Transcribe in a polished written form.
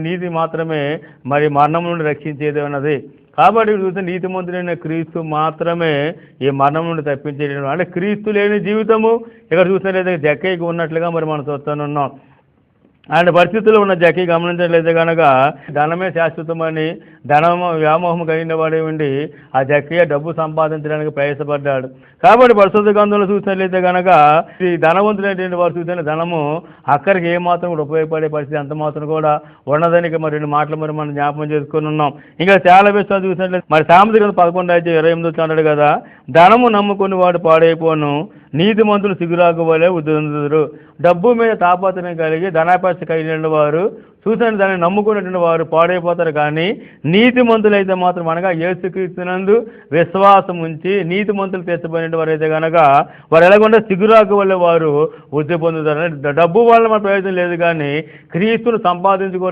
నీతి మాత్రమే మరి మరణం నుండి రక్షించేది ఉన్నది. కాబట్టి చూస్తే నీతిమంతుడైన క్రీస్తు మాత్రమే ఈ మరణం నుండి తప్పించేయడం. అంటే క్రీస్తు లేని జీవితము ఇక్కడ చూసినట్లయితే జక్కయ్యకి ఉన్నట్లుగా మరి మనం చూస్తున్నాం. ఆయన పరిస్థితుల్లో ఉన్న జక్కీ గమనించట్లయితే కనుక ధనమే శాశ్వతమని వ్యామోహం కలిగిన వాడే ఉండి ఆ జక్కయ్య డబ్బు సంపాదించడానికి ప్రయాసపడ్డాడు. కాబట్టి పరిశుద్ధ గ్రంథంలో చూసినట్లయితే కనుక ఈ ధనవంతులైనటువంటి వారు చూసిన ధనము అక్కడికి ఏమాత్రం కూడా ఉపయోగపడే పరిస్థితి అంత మాత్రం కూడా ఉన్నదని మరి 2 మాటలు మరి మనం జ్ఞాపకం చేసుకుని ఉన్నాం. ఇంకా చాలా విషయాలు చూసినట్లయితే మరి సామెతల గ్రంథం 11:28 అన్నాడు కదా, ధనము నమ్ముకుని వాడు పాడైపోను, నీతిమంతులు సిగురాకు వలె ఉద్దందురు. డబ్బు మీద తాపత్రయం కలిగి ధనాపేక్ష కలిగిన వారు చూసిన దాన్ని నమ్ముకున్నటువంటి వారు పాడైపోతారు. కానీ నీతిమంతులైతే మాత్రం అనగా యేసుక్రీస్తునందు విశ్వాసం ఉంచి నీతిమంతులు తీర్చబడిన వారు అయితే కనుక వారు ఎలాగొంటే సిగురాకు వల్ల వారు వృద్ధి పొందుతారు. డబ్బు వల్ల మన ప్రయోజనం లేదు, కానీ క్రీస్తును సంపాదించుకోవడం